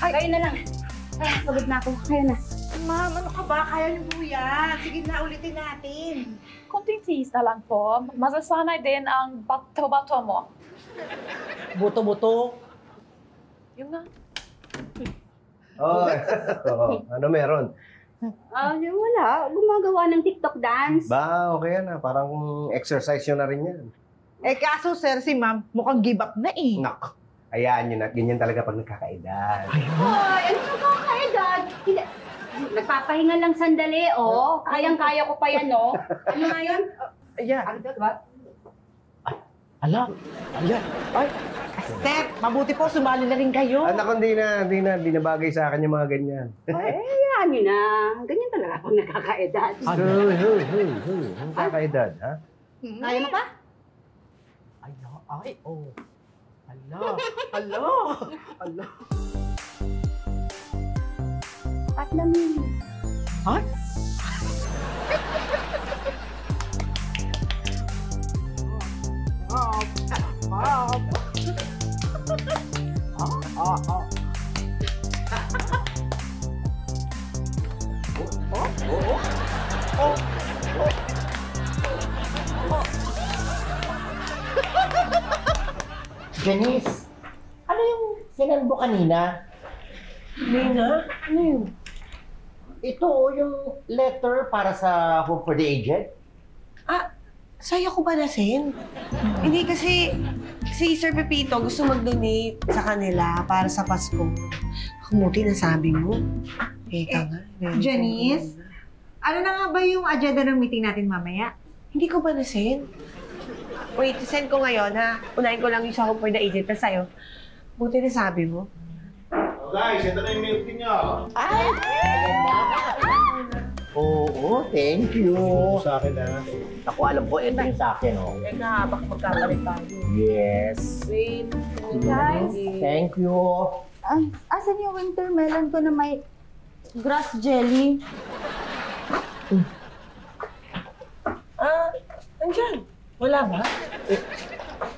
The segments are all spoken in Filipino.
Kayo na lang. Ay, pagod na ako. Kayo na. Ma'am, ano ka ba? Kaya niyo po yan. Sige na, ulitin natin. Konting tiis na lang po. Masasanay din ang bato-bato mo. Buto-buto. Yung nga. Oh, ano meron? Wala. Gumagawa ng TikTok dance. Ba, okay yan parang exercise yun na rin yan. Eh kaso sir, si ma'am, mukhang give up na eh. Nak, hayaan nyo na. Ganyan talaga pag nagkakaedad. Ay, ano nakakaedad? Hindi. Nagpapahinga lang sandali, oh. Kayang-kaya ko pa yan, oh. Ano nga yun? Ayan. Ano ba? Ala, ayan. Ay, Sir, mabuti po, sumali na rin kayo. Anak, hindi na bagay sa akin yung mga ganyan. Ay, hayaan nyo na. Ganyan talaga pag nagkakaedad. Hey. Nagkakaedad, ha? Kaya mo pa? ay, oh. Ala. At namin. Ay? Janice, ano yung sinend mo kanina? Nina, ano yun? Ito yung letter para sa Home for the Aged. Sa'yo ko ba na-send? Hindi kasi si Sir Pepito gusto mag-donate sa kanila para sa Pasko. Kumuti na sabi mo. Teka nga. Janice, ano na nga ba yung agenda ng meeting natin mamaya? Hindi ko ba na-send? Wait, send ko ngayon ha. Unahin ko lang yung sa Home for the Aged. Tapos sa'yo, buti na sabi mo. Oh guys, ito na yung milk tea nyo. Ay! Oo, thank you. Sa akin na. Ako, alam ko, ito yung sa akin, oh. Teka, baka magkakalit tayo. Yes. Wait. Guys. Thank you. Asan yung winter melon ko na may grass jelly? Andyan. Wala ba?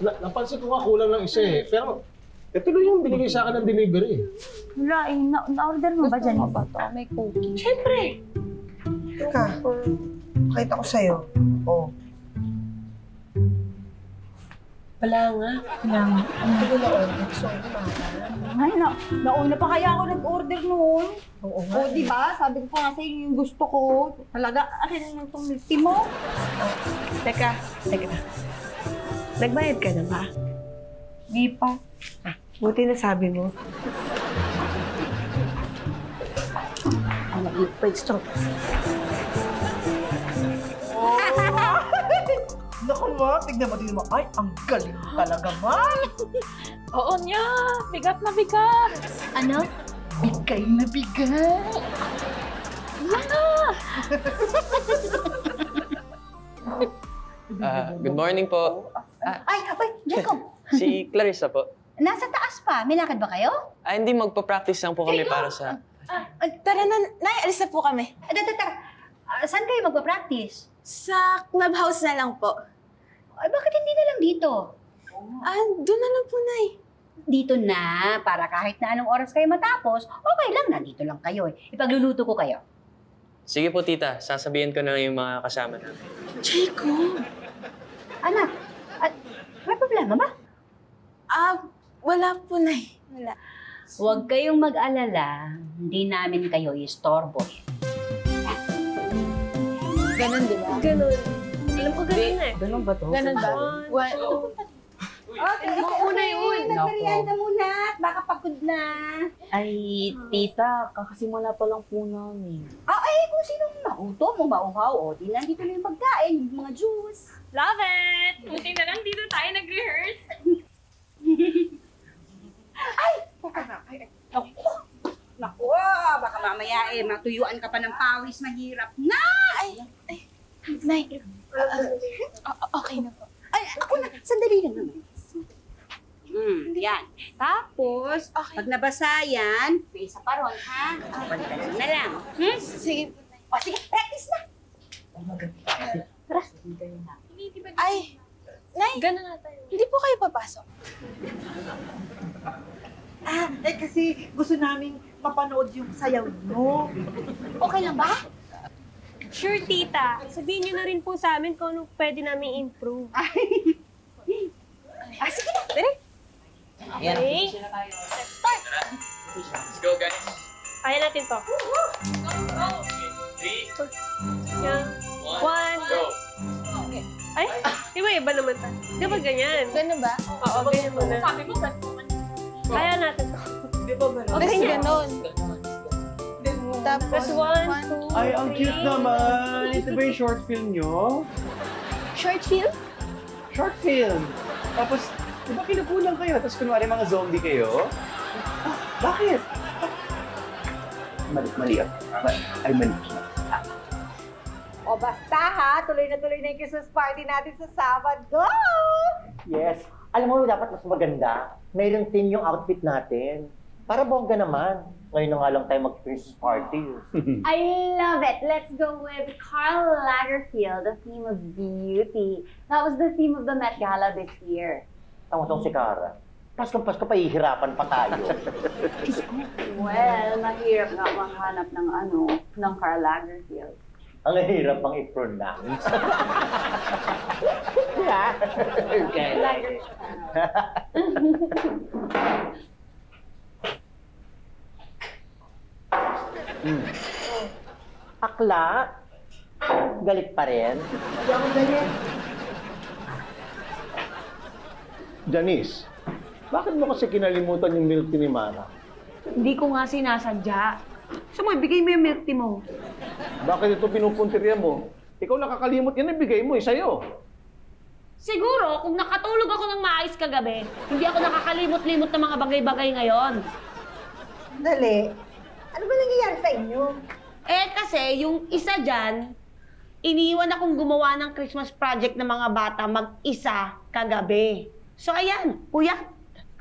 Napansin ko nga kulang ng isa eh. Pero, ito lang yung binigay sa akin ng delivery. Wala eh. Na-order mo ba dyan? May cookie. Siyempre. Teka, pakita ko sa'yo. Oh. Wala nga. Hindi ko na-order. Sorry, Ay, nauna pa kaya ako nag-order noon. Oo nga. O, diba? Sabi ko pa nga sa'yo yung gusto ko. Talaga, akin na itong milk tea mo. Teka. Nagbayad ka na ba? Di pa. Buti na sabi mo. Ano, wait, stop. Naku ma, tignan mo din mo. Ay, ang galing talaga ma. Oo niya. Bigat na bigat. Ano? Bigay na bigay. Good morning po. Ay, Jacob. Si Clarissa po. Nasa taas pa. May lakad ba kayo? Hindi magpa-practice lang po kami para sa... Tara na, Nay, alis na po kami. Tara. Saan kayo magpa-practice? Sa clubhouse na lang po. Ay, bakit hindi na lang dito? Doon na lang po, Nay. Dito na, para kahit na anong oras kayo matapos, okay lang, nandito lang kayo eh. Ipagluluto ko kayo. Sige po, tita. Sasabihin ko na yung mga kasama namin. Jacob! Anak, may problema ba? Wala po, Nay. Wala. Huwag kayong mag-alala, hindi namin kayo istorbo. Ganon, di ba? Ganon. Alam ko ganon eh. Ganon ba to? Ganon ba? Okay, muna yun. Nagmerienda muna at baka pagod na. Ay, tita, kakasimula pa lang po namin. Kung sinong mauto mo, mauhaw, o di nandito na yung pagkain, yung mga juice. Love it! Buti na lang dito tayo nag-rehearse. Naku, baka mamaya matuyuan ka pa ng pawis, mahirap na. Nay, okay na po. Ako na, sandali lang naman. Yan. Tapos, pag nabasa yan, may isa pa ron, ha? Pagdalan na lang. Sige. Sige, practice na. Tara. Ay, Nay, Gano'n na tayo. hindi po kayo papasok. Kasi gusto namin mapanood yung sayaw nyo. Okay lang ba? Sure, tita. Sabihin niyo na rin po sa amin kung ano pwede namin improve. Sige na, dali. Okay? Start! Let's go, guys. Kaya natin to. Three, Yan. One. go. Ay, di ba iba naman tayo? Di ba ganyan? Ganun ba? Oo, ganyan muna. Sabi mo, Kaya natin to. Okay, ganun. Tapos one, two, Ay, ang cute three. naman. Ito ba yung short film nyo? Short film? Short film. Tapos, di ba kinukulang kayo? Tapos kunwari mga zombie kayo? Ah, bakit? Mali ako. Ay, mali. O basta ha, tuloy na yung Christmas party natin sa Sabado! Yes. Alam mo, dapat mas maganda. Mayroong theme yung outfit natin. Para bongga naman. Ngayon na nga lang tayo mag-Christmas party. I love it. Let's go with Karl Lagerfeld, the theme of beauty. That was the theme of the Met Gala this year. Tama-tong si Cara. Pasko-pasko, pahihirapan pa tayo. Well, mahirap nga maghanap ng Karl Lagerfeld. Ang hirap pang i-pronounce. Yeah. Okay. Akla? Galit pa rin? Hindi ako galit. Janice, bakit mo kasi kinalimutan yung milk tea ni Mara? Hindi ko nga sinasadya. Gusto mo, ibigay mo yung milk tea mo. Bakit ito pinupuntirya mo? Ikaw nakakalimot yan, ibigay mo, sa'yo. Siguro, kung nakatulog ako ng maayos kagabi, hindi ako nakakalimot-limot ng mga bagay-bagay ngayon. Dali. Ano ba nangyayari sa inyo? Kasi yung isa dyan, iniwan akong gumawa ng Christmas project ng mga bata mag-isa kagabi. So ayan, puyat.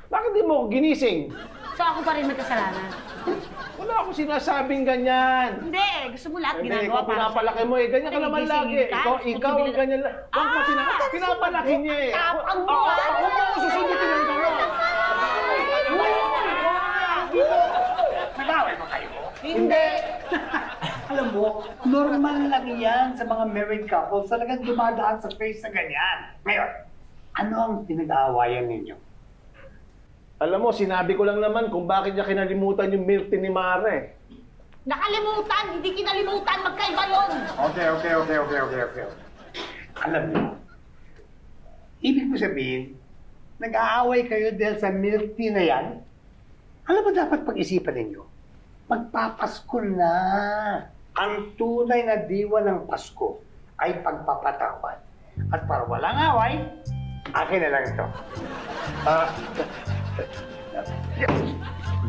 Bakit di mo ako ginising? So ako pa rin may kasalanan. Wala akong sinasabing ganyan. Hindi, gusto mo lahat Hindi, ginagawa ikaw pinapalaki mo eh. Ganyan ka naman lagi. Ikaw ang ganyan lang. Huwag mo pinapalaki niya eh. Tapang mo, Huwag mo ako susundutin ng gano'n. Nag-away ba kayo? Hindi. Alam mo, normal lang yan sa mga married couples. Talagang dumadaan sa face na ganyan. Ngayon, ano ang pinag-aawayan ninyo? Alam mo, sinabi ko lang naman kung bakit niya kinalimutan yung milk tea ni Mara eh. Nakalimutan, hindi kinalimutan, magkaiba yun. Okay. Alam niyo, ibig mo sabihin, nag-aaway kayo dahil sa milk tea na yan? Alam mo, dapat pag-isipan ninyo, magpapasko na. Ang tunay na diwa ng Pasko ay pagpapatawad. At para walang away, akin na lang ito.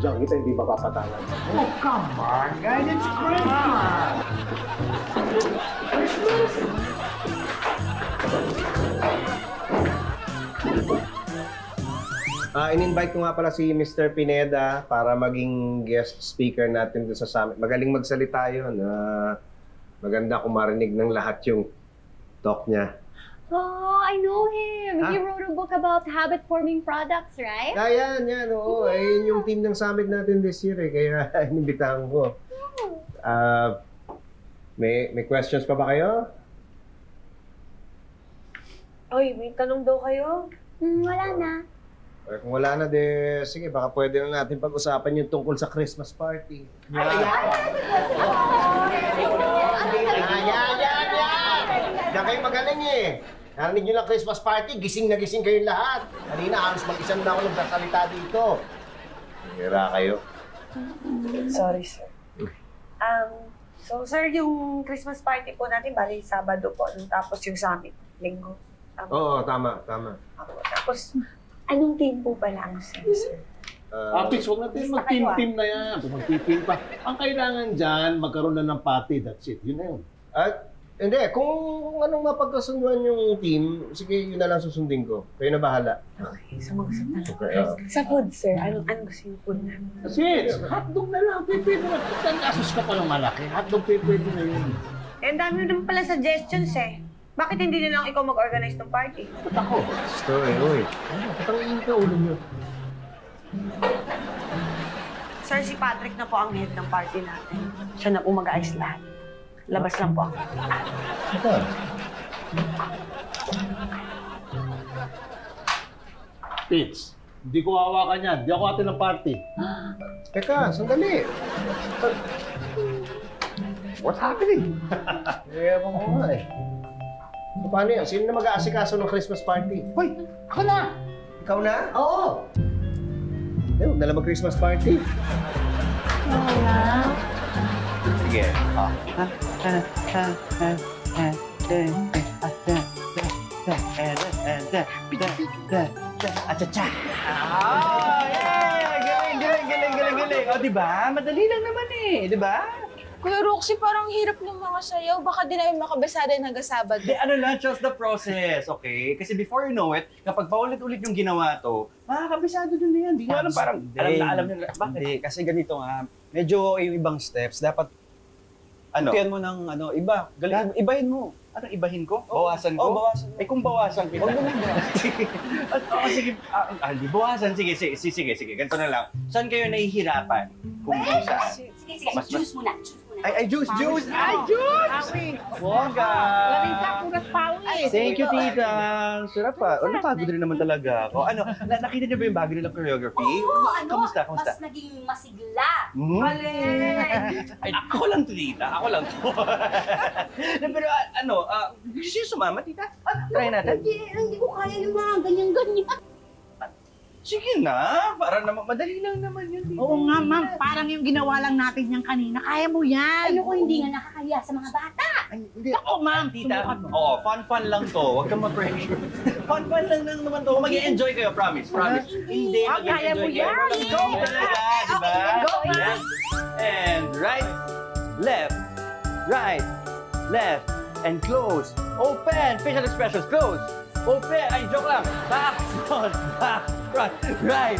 Diyan kita hindi mapapatawad. Oh, come on, guys. It's Christmas! In-invite ko nga pala si Mr. Pineda para maging guest speaker natin doon sa summit. Magaling magsalita yun. Maganda kung marinig ng lahat yung talk niya. Oh, I know him. Huh? He wrote a book about habit-forming products, right? Yan. Oo. Ayun yung team ng summit natin this year eh. Kaya inimbitahan ko. May questions pa ba kayo? Oy, may tanong daw kayo? Wala na. Or kung wala na, sige, baka pwede na natin pag-usapan yung tungkol sa Christmas party. Yan! Diyan kayo magaling eh. Narinig nyo lang Christmas party, gising na gising kayong lahat. Kanina, halos mag-isang na ako nagsasalita dito. Hira kayo. Sorry, sir. So, sir, yung Christmas party po natin, bali Sabado po. Tapos yung summit, Linggo. Oo, tama. Tapos, anong team po pala ang sir? Please, huwag natin mag-team na yan. Mag-team pa. Ang kailangan dyan, magkaroon na ng party. That's it. Yun na yun. Hindi, kung anong mapagkasunduan yung team, sige, yun na lang susundin ko. Kayo na bahala. Okay, so mag-usap na lang. Okay, Sa food, sir, anong gusto yung food namin? That's it. Hotdog na lang. Pwede na. Asus ka pa ng malaki. Hotdog, pwede na yun. Ang dami naman pala suggestions eh. Bakit hindi na lang ikaw mag-organize ng party? Ba't ako? Story, uy. Patangin ka ulo nyo. Sir, si Patrick na po ang head ng party natin. Siya na po mag-aayos lahat. Labas lang po ako. Ito. Pits, hindi ko hawakan yan. Hindi ako ate ng party. Teka, sandali. What's happening? Ewan ko nga eh. So, paano yan? Sino na mag-aasikaso ng Christmas party? Hoy, ako na! Ikaw na? Oo! Eh, huwag na lang mag-Christmas party. Sige. Galing. O, diba? Madali lang naman eh, diba? Kuya Roxy, parang hirap ng mga sayaw. Baka di namin makabasada hanggang Sabado. Di, ano lang, trust the process, okay? Kasi before you know it, kapag paulit-ulit yung ginawa to, makakabisado dun na yan. Di nyo alam, parang alam nyo na. Bakit? Hindi, kasi ganito nga, medyo yung ibang steps, dapat Ano? Tiyan mo ng iba. Ibahin mo. Ano, ibahin ko? Bawasan ko? bawasan. Eh kung bawasan kita. Huwag mo Sige. Hindi, bawasan. Sige. Ganito na lang. Saan kayo nahihirapan? Kung saan? Sige. Juice muna. Ay, juice! Ay, juice! Wongga! Puras pawis. Thank you, tita. Sarap pa. Napagod rin naman talaga ako. Ano, nakita niyo ba yung bago nilang choreography? Kamusta? Mas naging masigla. Ay, ako lang to, tita. Ako lang to. Pero gusto siya sumama, tita? Try natin. Hindi ko kaya yung mga ganyan-ganyan. Sige na, para naman madali lang naman yun. Oo nga, ma'am. Parang yung ginawa lang natin yan kanina. Kaya mo yan. Ayoko, hindi nga nakakaya sa mga bata. Hindi. Ako, ma'am, tita. Oo, fun lang to. Huwag kang ma-pressure. fun lang naman to. Mag-i-enjoy kayo, promise. Hindi, kaya mo mag-i-enjoy kayo. yan. Go talaga, diba? Go, ma'am. And right, left, and close. Open, facial expressions, close. Open, ay, joke lang. Back, front, right,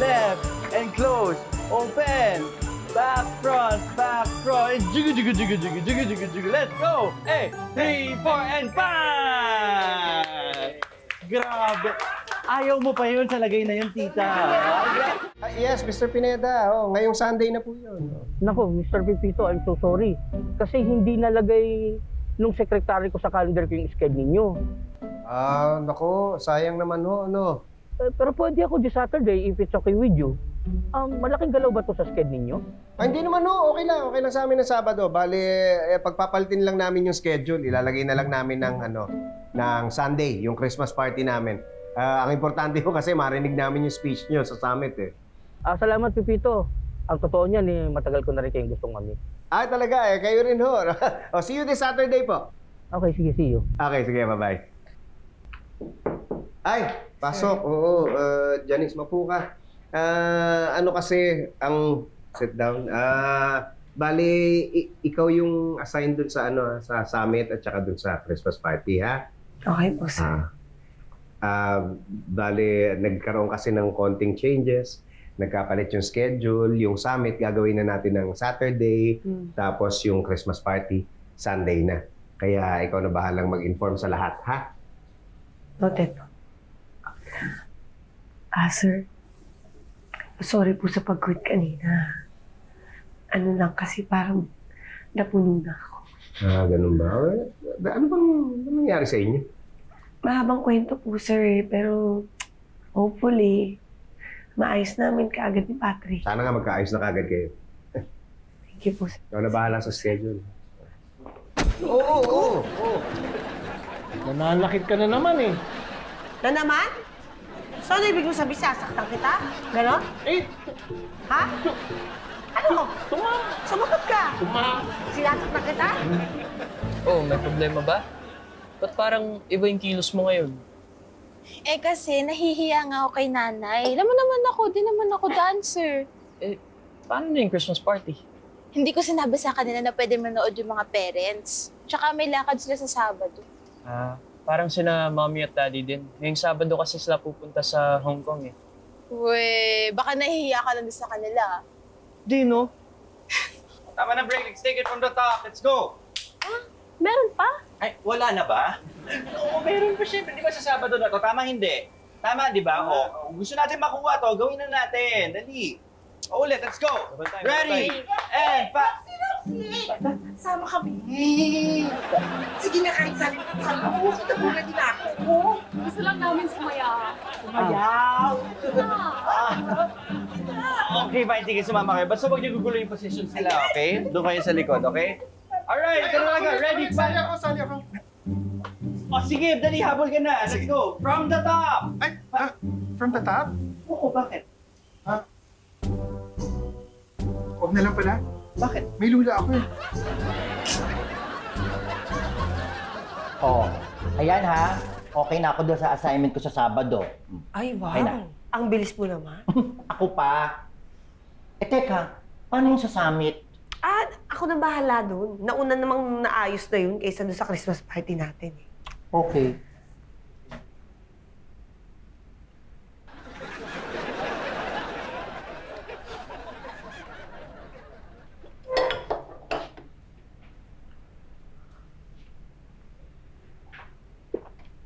left, and close. Open, back, front, and jiggle. Let's go. 3, 4, and 5! Grabe. Ayaw mo pa yun sa lagay na yun, tita. Yes, Mr. Pineda. Ngayong Sunday na po yun. Nako, Mr. Pipito, I'm so sorry. Kasi hindi nalagay nung secretary ko sa calendar ko yung schedule ninyo. Nako, sayang naman ho, Pero pwede ako this Saturday if it's okay with you. Malaking galaw ba to sa schedule ninyo? Hindi naman ho, okay lang sa amin ng Sabado. Bale, pagpapalitin lang namin yung schedule. Ilalagay na lang namin ng Sunday, yung Christmas party namin. Ang importante ho kasi marinig namin yung speech nyo sa summit eh. Salamat, Pipito. Ang totoo niyan, matagal ko na rin kayong gustong kami. Talaga kayo rin ho. See you this Saturday po. Okay, sige, see you. Okay, sige, bye-bye. Ay, pasok. Oo, Janice, mapu ka. Kasi, sit down. Bali, ikaw yung assigned dun sa sa summit at saka dun sa Christmas party, ha? Okay po, sir. Bali, nagkaroon kasi ng konting changes. Nagkapalit yung schedule, yung summit gagawin na natin ng Saturday, tapos yung Christmas party, Sunday na. Kaya ikaw na bahalang mag-inform sa lahat, ha? Noted po. Sir, sorry po sa pag-quit kanina. Ano lang kasi parang napuno na ako. Ganun ba? Ano bang nangyari sa inyo? Mahabang kwento po, sir, pero hopefully, maayos namin kaagad ni Patrick. Sana nga magkaayos na kaagad kayo. Thank you po, sir. Ikaw na bahala sa schedule. Oo. Nananakit ka na naman eh. Na naman? So, ano ibig mo sabihin, sasaktan kita? Ganon? Ha? Ano? Sumagot ka! Sinasaktan kita? May problema ba? Ba't parang iba yung kilos mo ngayon? Kasi nahihiya nga ako kay nanay. Alam mo naman ako, di naman ako dancer. Paano na yung Christmas party? Hindi ko sinabi sa kanila na pwede manood yung mga parents. Tsaka may lakad sila sa Sabado. Parang sina mommy at daddy din. Ngayong Sabado kasi sila pupunta sa Hong Kong eh. Baka nahihiya ka lang din sa kanila. Di, no? Tama na break. Let's take it from the top. Let's go. Meron pa? Ay, wala na ba? Oo, meron pa syempre. Di ba sa Sabado na to? Tama, hindi. Tama, di ba? O, gusto natin makuha to, gawin na natin. Dali. O, ulit, let's go. Ready, and Sama kami. Sige na, kahit saan ako, kita muna din ako. Gusto lang namin sumaya. Sumayaw. Okay, fine. Sige, sumama kayo. Basta huwag niyo gugulo yung positions nila, okay? Doon kayo sa likod, okay? Alright, ito na lang. Ready, Sali ako. O, sige, dali, habol ka na. Let's go. From the top. Ay, from the top? Oo, bakit? Huwag na lang pala. Bakit? May lula ako eh. Oh, ayan ha. Okay na ako doon sa assignment ko sa Sabado. Ay, wow. Okay na. Ang bilis mo naman. Ako pa. Teka, paano yung sa summit? Ako na bahala doon. Nauna namang naayos na yun kaysa doon sa Christmas party natin. Okay.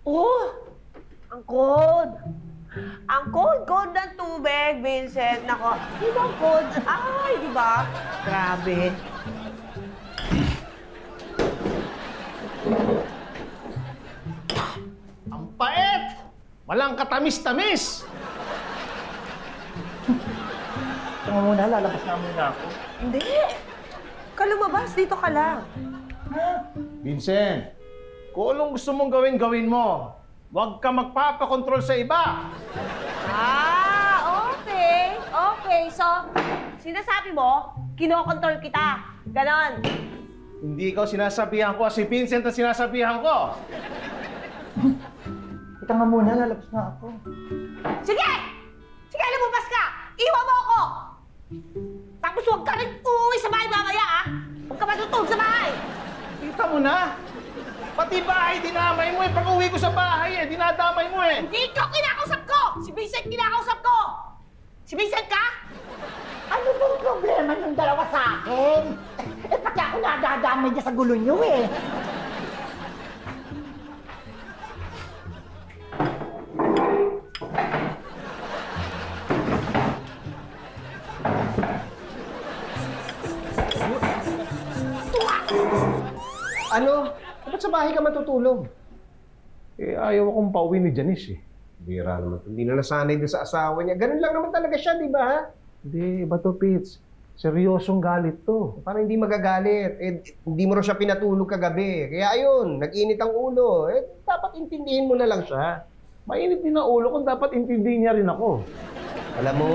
Oh! Ang code! Ang code ng tubig, Vincent. Nako, ibang code. Ay, di ba? Grabe. Ang pait! Walang katamis-tamis! Ito muna, lalabas na muna ako. Hindi. Ka lumabas, dito ka lang. Vincent, kung anong gusto mong gawin mo. Huwag ka magpapakontrol sa iba. Okay. Okay, so, sinasabi mo, kinokontrol kita. Ganon. Hindi ikaw sinasabihan ko, si Vincent ang sinasabihan ko. Ito nga muna, lalabas na ako. Sige! Sige, lumabas ka! Iwan mo ako! Tapos huwag ka rin uuwi sa bahay mamaya, ah! Huwag ka matutulog sa bahay! Kita mo na. Pati bahay, dinamay mo eh. Pag-uwi ko sa bahay eh, dinadamay mo eh. Hindi ikaw kinakausap ko! Si Vincent kinakausap ko! Si Vincent ka? Ano bang problema ng dalawa sa akin? Eh, pati ako nadadamay niya sa gulo niyo eh. Ano? Ba't sa bahay ka matutulog? Eh, ayaw akong pauwi ni Janice eh. Bira naman. Hindi na nasanay doon sa asawa niya. Ganun lang naman talaga siya, di ba? Ha? Hindi, iba to, Pits. Seryosong galit to. Parang hindi magagalit. Eh, hindi mo rin siya pinatulog kagabi. Kaya ayun, nag-init ang ulo. Eh, dapat intindihin mo na lang siya. Mainit din ang ulo kung dapat intindihin niya rin ako. Alam mo,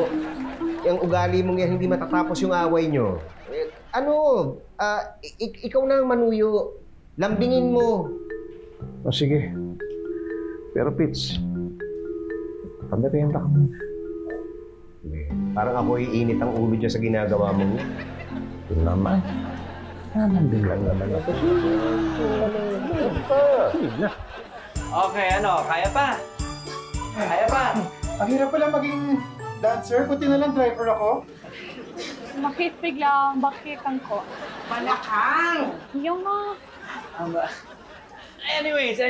yung ugali mong yan, hindi matatapos yung away nyo. Eh, ikaw na ang manuyo. Lambingin mo. O sige. Pero Pits, pagdating ka muna. Parang ako iinit ang ulo dyan sa ginagawa mo. Ito naman. Naman din lang naman ako. Sige na. Okay, ano? Kaya pa? Kaya pa? Ang hirap pala maging dancer, buti na lang driver ako. Bakit biglang bakitan ko? Malakang! Yung Anyways,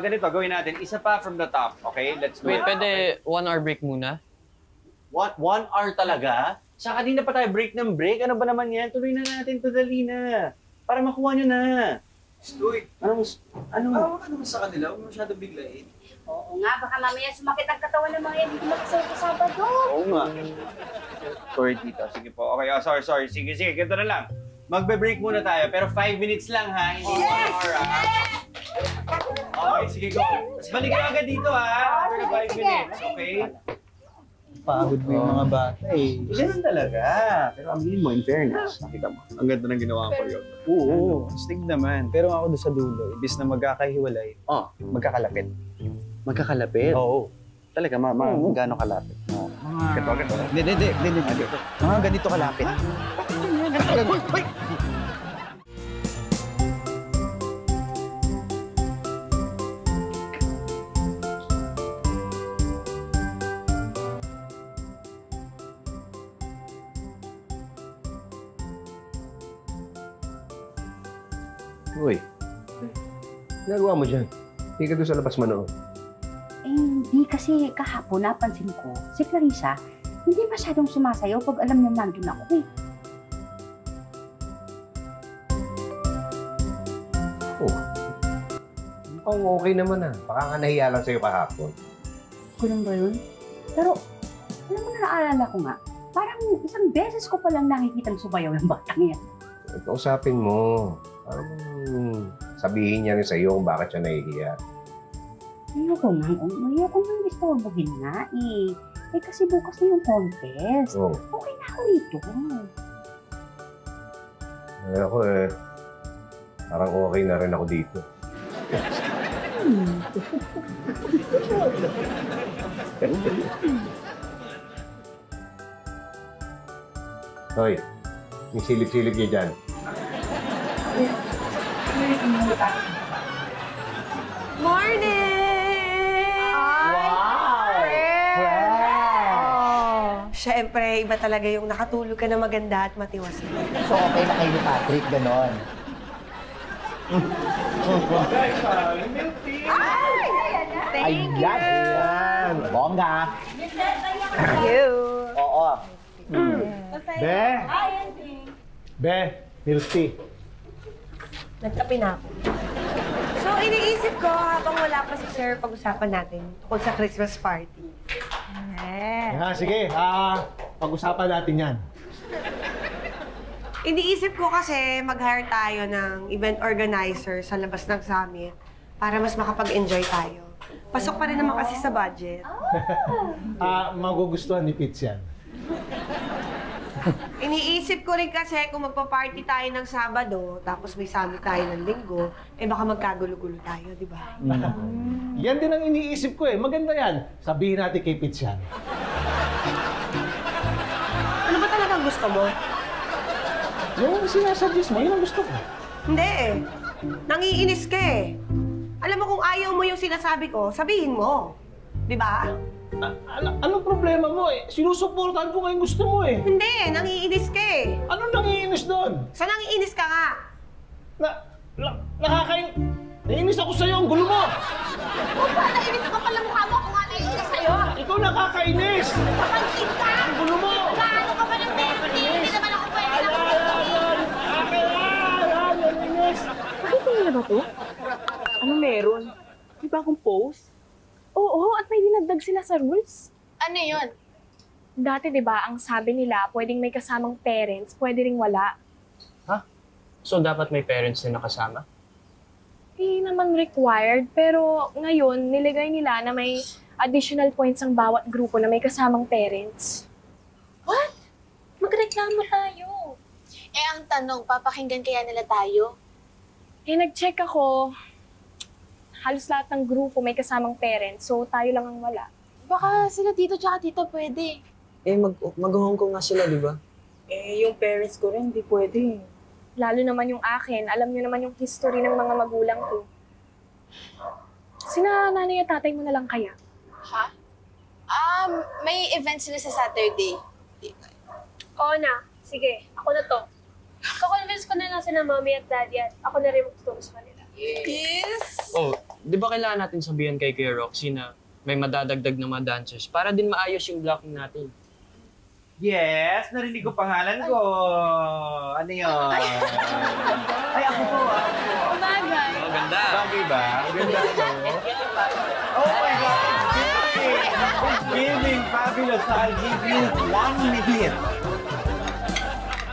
ganito, gawin natin. Isa pa from the top, okay? Let's go. Wait, pwede 1 hour break muna? What? 1 hour talaga? Sa kanina pa tayo break ng break? Ano ba naman yan? Tuloy na natin to, dali na. Para makuha nyo na. Stoy. Ano? Bawa ka naman sa kanila. Huwag masyadong biglain. Oo nga, baka mamaya sumakit ang katawan ng mga hindi makasal sa Sabado. Oo nga. Sorry, tita. Sige po. Okay, sorry. Sige. Ganito na lang. Magbe-break muna tayo, pero 5 minutes lang ha. Hindi 1 hour ha. Okay, sige, go. Tapos balik ka agad dito ha. After 5 minutes, okay? Pagod mo yung mga bata eh. Ganun talaga. Pero aminin mo, in fairness, nakita mo. Ang ganda ng ginawa ko yun. Oo, stig naman. Pero ako doon sa dulo, ibis na magkakahiwalay, magkakalapit. Magkakalapit? Oo. Talaga, gaano kalapit? Ganito. Hindi. Mga ganito kalapit. Uy! Uy, ginagawa mo dyan. Hindi ka doon sa labas manood. Hindi kasi kahapon napansin ko, si Clarissa, hindi masyadong sumasayaw pag alam niya nandun ako eh. Mukhang okay naman ah. Baka nga nahiya lang sa'yo kahapon. Ganun ba yun? Pero, alam mo na naalala ko nga, parang isang beses ko palang nakikitang sumayaw ng batang yan. Kausapin mo. Parang sabihin niya rin sa'yo kung bakit siya nahihiya. Ayoko nang istorbohin nga eh. Eh kasi bukas na yung contest. Oh. Okay na ako rito. Ay, ako parang okay na rin ako dito. Hoy, yung silip-silip niya dyan. Morning! Siyempre, iba talaga yung nakatulog ka na maganda at matiwasin. So, okay na kayo ni Patrick, ganon. Ayan! Bongga! Thank you. Oo. Be! Be, milk tea. Nagkape na ako. So, iniisip ko habang wala pa si Sir, pag-usapan natin tungkol sa Christmas party. Sige, pag-usapan natin yan. Iniisip ko kasi mag-hire tayo ng event organizer sa labas ng summit para mas makapag-enjoy tayo. Pasok pa rin naman kasi sa budget. Magugustuhan ni Pitts yan. Iniisip ko rin kasi kung magpa-party tayo ng Sabado, tapos may summit tayo ng Linggo, eh baka magkagulo-gulo tayo, di ba? Yan din ang iniisip ko eh. Maganda yan. Sabihin natin kay Pitts yan. Ano ba talagang gusto mo? Yung sinasuggest mo, yun ang gusto ko. Hindi eh. Nangiinis ka eh. Alam mo kung ayaw mo yung sinasabi ko, sabihin mo. Di ba? Anong problema mo eh? Sinusuportahan ko nga yung gusto mo eh. Hindi, nangiinis ka eh. Anong nangiinis doon? Sa nangiinis ka nga. Naiinis ako sa'yo, ang gulo mo! Kung ba, nainis ka pala mukha mo kung nga naiinis sa'yo? Ikaw nakakainis! Kapansin ka! Ang gulo mo! Gaano ka ba ng Melty? Hindi naman ako pwede na Nakita niyo na ba to? Ano meron? May bagong post? Oo, at may dinagdag sila sa rules. Ano yun? Dati, di ba, ang sabi nila, pwedeng may kasamang parents, pwede ring wala. So, dapat may parents din nakasama? Hindi naman required, pero ngayon, nilagay nila na may additional points ang bawat grupo na may kasamang parents. What? Magreklamo tayo. Eh, ang tanong, papakinggan kaya nila tayo? Eh, nag-check ako. Halos lahat ng grupo may kasamang parents, so tayo lang ang wala. Baka sila tito tsaka tita pwede. Eh, mag-Hong Kong nga sila, di ba? Eh, yung parents ko rin, di pwede. Lalo naman yung akin, alam niyo naman yung history ng mga magulang ko. Sina nanay at tatay mo na lang kaya? Ha? May event sila sa Saturday. Oo na. Sige, ako na to. Kakonvince ko na lang sila mommy at daddy at ako na rin magtuturo sa kanila. Yes! Oh, di ba kailangan natin sabihan kay Kuya Roxy na may madadagdag na mga dancers para din maayos yung blocking natin? Yes, narinig ko pangalan ko. Ano yun? Ay, ako po. Umagay. Oh, ganda. Bagay ba? Ganda ko. Oh my God! Giving fabulous. I'll give you 1 minute.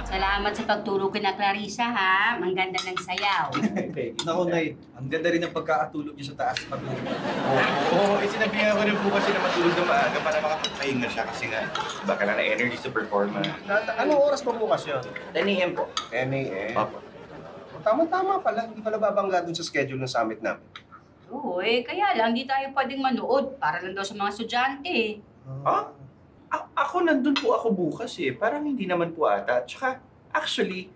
Salamat sa pagturo kina Clarissa, ha? Ang ganda ng sayaw. Naku, Nay. Ang ganda rin ng pagkakatulog niyo sa taas pagtulog. Oo, sinabihan ko rin po kasi na matulog na maaga para makapagpahinga siya kasi nga baka na energy sa performance. Anong oras pa bukas yun? 10 a.m. po. 10 a.m. Opo. Tama-tama pala. Hindi pala babangga dun sa schedule ng summit namin. Oo, kaya lang, di tayo pwedeng manood. Para lang daw sa mga estudyante. Ha? Ako nandun po ako bukas eh. Parang hindi naman po ata. Tsaka, actually,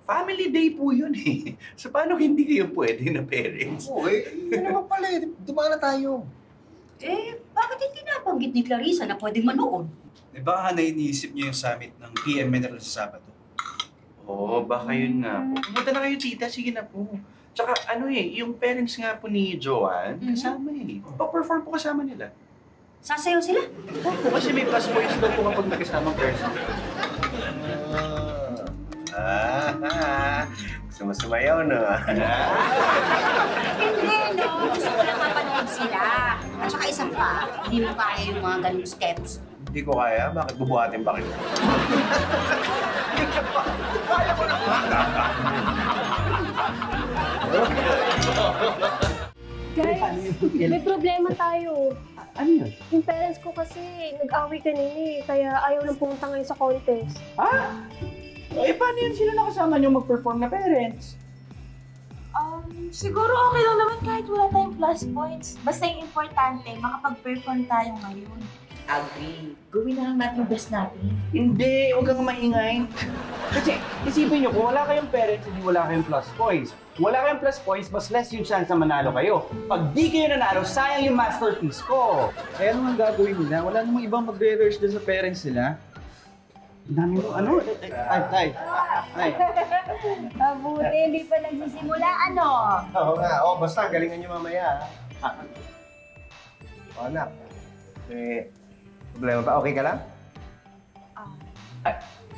family day po yun eh. So paano hindi kayo pwede na parents? Oo yun naman pala eh. Dumaan na tayo. Bakit hindi nabanggit ni Clarissa na pwedeng manood? Eh baka nainisip niyo yung summit ng PM Mineral sa Sabado. Oo, baka yun nga po. Pumunta na kayo, tita. Sige na po. Tsaka ano yung parents nga po ni Joanne, kasama Pa-perform po kasama nila. Sasayaw sila? Opo, kasi may plus points daw po kapag nagkasamang person. Gusto mo sumayaw, no? Hindi, no. Gusto ko lang mapanood sila. At saka isa pa, hindi mo kaya yung mga ganung steps. Hindi ko kaya. Bakit bubuhatin pa kita? Kaya ko na Guys, may problema tayo. Ano yun? Yung parents ko kasi nag-away kanina kaya ayaw nang pumunta ngayon sa contest. Ha? Eh, paano yun sila nakasama nyo mag-perform na parents? Siguro okay lang naman kahit wala tayong plus points. Basta yung importante, makapag-perform tayo ngayon. Agree. Gawin na lang natin yung best natin. Hindi, huwag kang maingay. Kasi isipin nyo, kung wala kayong parents, hindi wala kayong plus points. Wala kayong plus points, mas less yung chance na manalo kayo. Pag di kayo nanalo, sayang yung masterpiece ko. Kaya ano nga gagawin nila? Wala namang ibang mag-rehearse dun sa parents nila. Ang dami mo, ano? Ay. Mabuti, hindi pa nagsisimula, ano? Oo nga. Basta galingan nyo mamaya. Anak. Problema pa? Okay ka lang?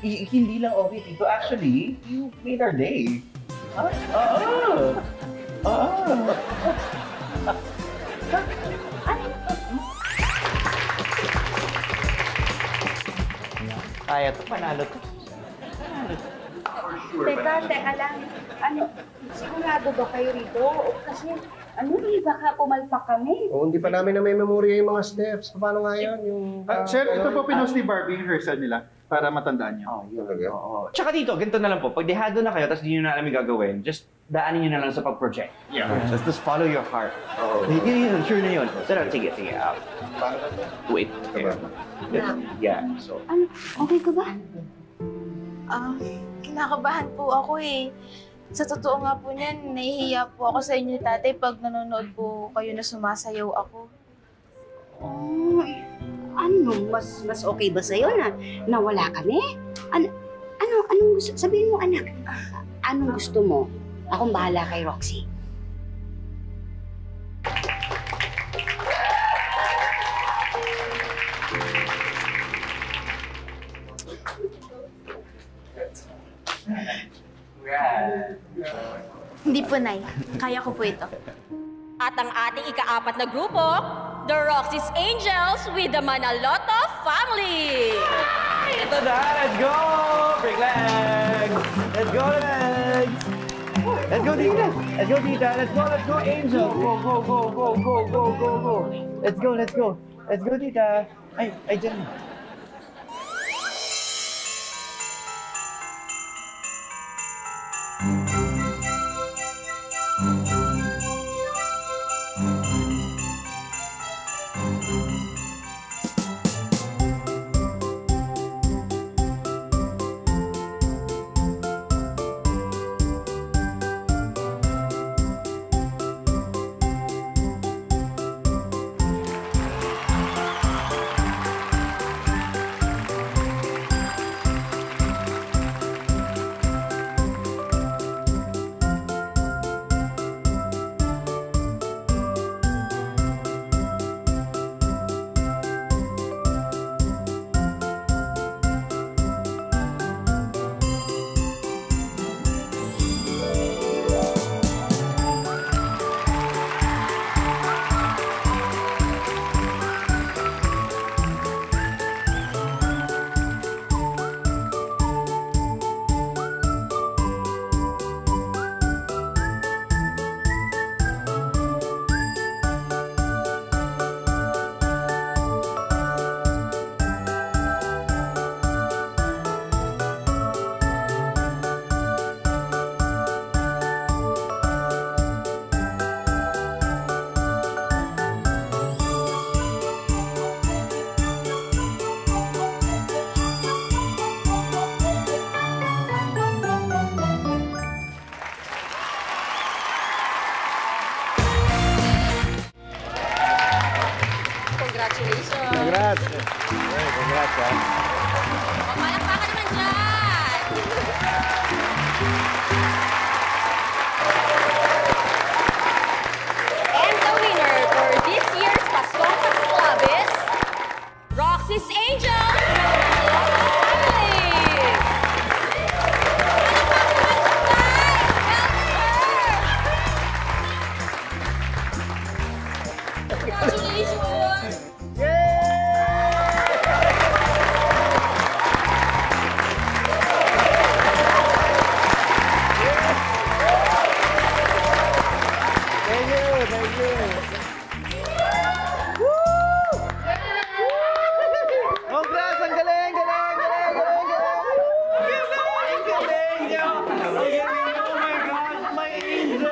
Hindi lang okay, Tito. Actually, you made our day. Kaya to, panalo to. Teka lang. Sigurado ba kayo rito? Kasi, baka pumalpak kami. Hindi pa namin na may memorya yung mga steps. Paano nga yun? Sir, ito po pinost ni Barbie yung rehearsal nila para matandaan niyo. Tsaka dito, ganito na lang po. Pag dehado na kayo, tapos di nyo na alam yung gagawin, just daanin nyo na lang sa pag-project. Yeah. Just follow your heart. Yun, sure na yun. Pero sige. Wait. Yeah, so. Okay ka ba? Kinakabahan po ako eh. Sa totoo nga po niyan, nahihiya po ako sa inyo ni tatay pag nanonood po kayo na sumasayaw ako. Mas okay ba sa'yo na nawala kami? Anong gusto? Sabihin mo, anak. Anong gusto mo? Akong bahala kay Roxy. Hindi po, Nay. Kaya ko po ito. At ang ating ika-4 na grupo, the Roxy's Angels with the Manaloto family! Ito na! Let's go! Break legs! Let's go, legs! Let's go, Tita! Let's go, Tita! Let's go, Angel! Go! Let's go! Let's go, Tita! Ay, dyan. Congratulations! Congrats! Congrats, ha? Palakpakan naman dyan! Congratulations! Congrats! Ang galing! Oh my God! My angel!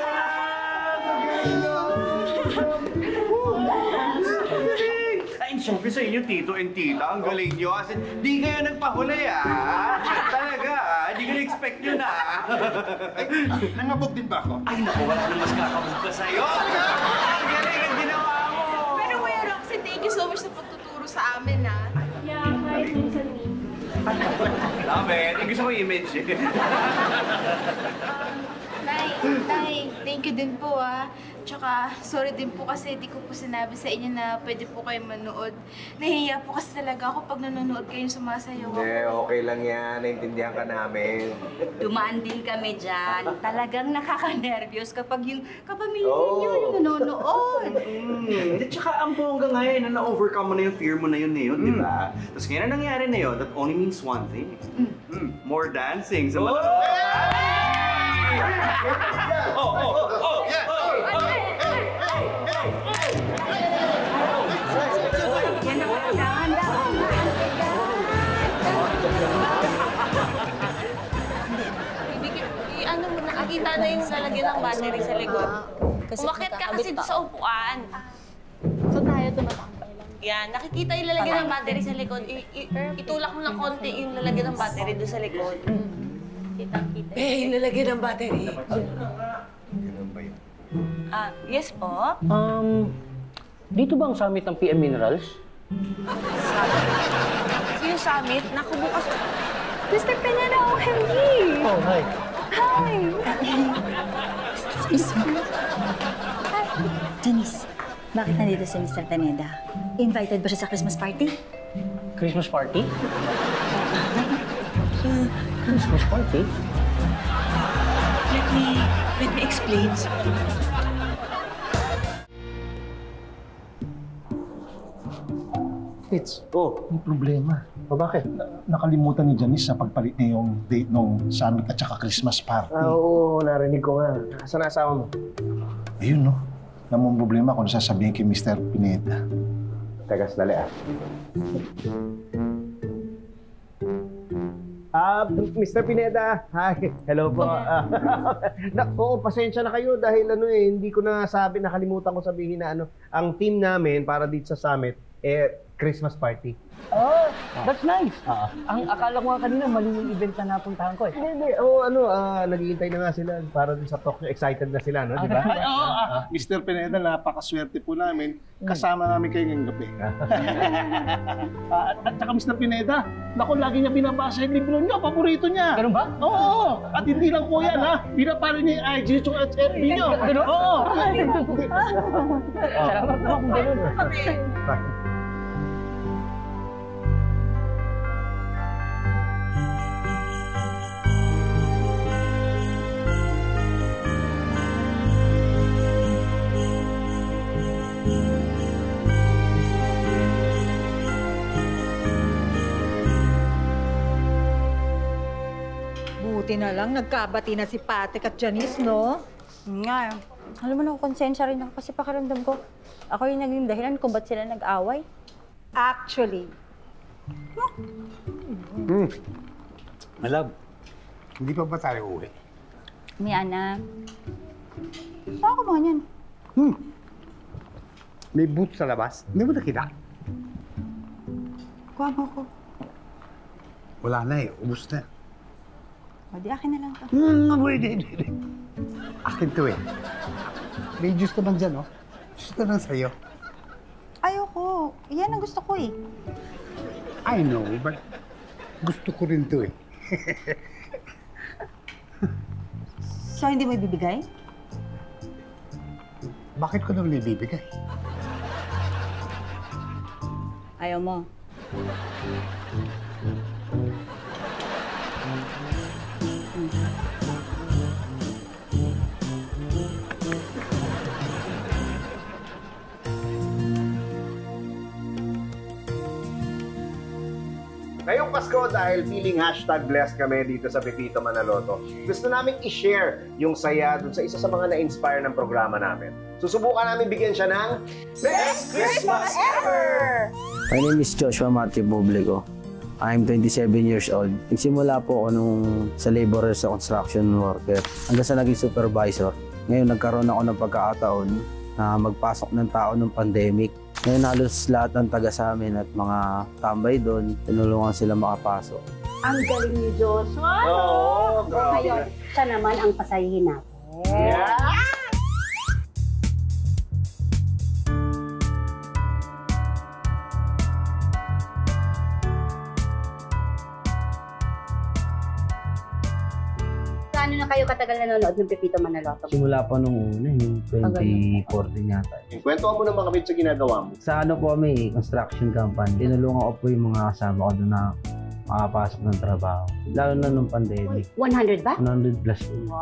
Ay, syempre sa inyo, Tito and Tita, ang galing nyo. As in, di kayo nagpahuli, Talaga, di ko na-expect nyo na. Ay, nangabog din ba ako? Ay, naku, wala nang mas kakabog pa sa'yo. Ang galing ang ginawa mo. Pero Kuya Roxy, thank you so much sa pagtuturo sa amin, Yeah, kahit minsan eh. Dami, gusto mo image eh. Nay, thank you din po Tsaka, sorry din po kasi di ko po sinabi sa inyo na pwede po kayo manood. Nahihiya po kasi talaga ako pag nanonood kayo sumasayaw ako. Okay lang yan. Naintindihan ka namin. Dumaan din kami dyan. Talagang nakaka-nervyos kapag yung kapamilya niyo yung nanonood. At saka ang bongga ngayon na na-overcome mo na yung fear mo na yun di ba? Tapos ngayon na nangyari na yun, that only means one thing. More dancing sa mga... Yan ako, dahan-dahan. Ano mo, nakakita na yung lalagyan ng battery sa likod. Umakit ka kasi doon sa upuan. So tayo tumatambay lang. Yan, nakikita yung lalagyan ng battery sa likod. Itulak mo ng konti yung lalagyan ng battery doon sa likod. Kitang-kita. Yung lalagyan ng battery. Ganun ba yun? Yes po? Dito ba ang summit ng PM Minerals? Yung summit, naku bukas. Mr. Pineda, OMG! Oh, hi. Hi! Excuse me. Janice, bakit nandito si Mr. Pineda? Invited ba siya sa Christmas party? Christmas party? Christmas party? Let me explain. It's, may problema. O bakit? Nakalimutan ni Janice na pagpalit niya yung date ng summit at saka Christmas party. Oo, narinig ko nga. Saan asawa mo? Ayun, no? Namang problema kung sasabihin kay Mr. Pineda. Teka, sandali Mr. Pineda, hi. Hello po. Oo, pasensya na kayo dahil hindi ko nasabi, nakalimutan ko sabihin na ang team namin para dito sa summit, Christmas party. Oh, that's nice. Ang akala ko nga kanina, mali yung event na napuntahan ko eh. Hindi. Naghihintay na nga sila para dun sa talk nyo. Excited na sila, no? Di ba? Mr. Pineda, napakaswerte po namin. Kasama namin kayo ngayong gabi. At saka Mr. Pineda, naku, lagi niya binabasa yung libro niyo. Paborito niya. Ganun ba? Oo. At hindi lang po yan, Pinapalo niya yung IG at FB niyo. Ganun? Oo. Salamat naman kung ganun. Buti na lang, nagkabati na si Patrick at Janice, no? Nga. Alam mo na, konsensya rin ako kasi pakiramdam ko. Ako yung naging dahilan kung ba't sila nag-away. Actually. Malab, hindi pa ba tayo uwi? May anak. Saan ka ba yan? May booth sa labas. Hindi mo nakita? Kuha mo ko. Wala na ubus na. O, di akin na lang to. Hindi. Akin to May juice naman dyan, Juice na lang sa'yo. Ayoko. Yan ang gusto ko eh. I know, but gusto ko rin to So, hindi mo ibibigay? Bakit ko naman ibibigay? Ayaw mo. Ngayong Pasko, dahil feeling #blessed kami dito sa Pepito Manaloto, gusto namin i-share yung saya dun sa isa sa mga na-inspire ng programa namin. Susubukan namin bigyan siya ng Best Christmas Ever! My name is Joshua Matthew Publico. I'm 27 years old. Nagsimula po ako nung sa laborer sa construction worker hanggang sa naging supervisor. Ngayon nagkaroon ako ng pagkakataon na magpasok ng tao ng pandemic. Ngayon halos lahat ng taga sa amin at mga tambay doon, tinulungan sila makapasok. Ang galing ni Joshua. Oo, grabe. Ngayon, siya naman ang pasahin natin. Yeah! Gaano na kayo katagal nanonood ng Pepito Manaloto? Simula pa nung una, yung 2014 yata. Kwentuhan mo naman kami sa ginagawa mo. Sa ano po kami, construction company. Tinulungan ko po yung mga kasama ko doon na makapasok ng trabaho. Lalo na nung pandemic. 100 ba? 100 plus po.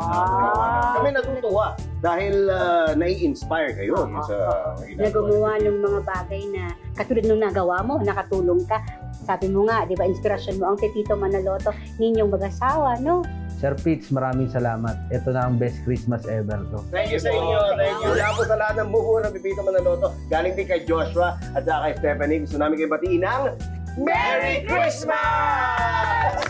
Kami natutuwa dahil nai-inspire kayo sa Nagawa ng mga bagay na katulad nung nagawa mo, nakatulong ka. Sabi mo nga, di ba, inspirasyon mo ang Pepito Manaloto, ninyong mag-asawa, no? Sir Pitts, maraming salamat. Ito na ang best Christmas ever to. Thank you sa inyo. Thank you. Wala po sa lahat ng buo ng Pepito Manaloto. Galing din kay Joshua at saka kay Stephanie. Gusto namin kayo batiin ng Merry Christmas!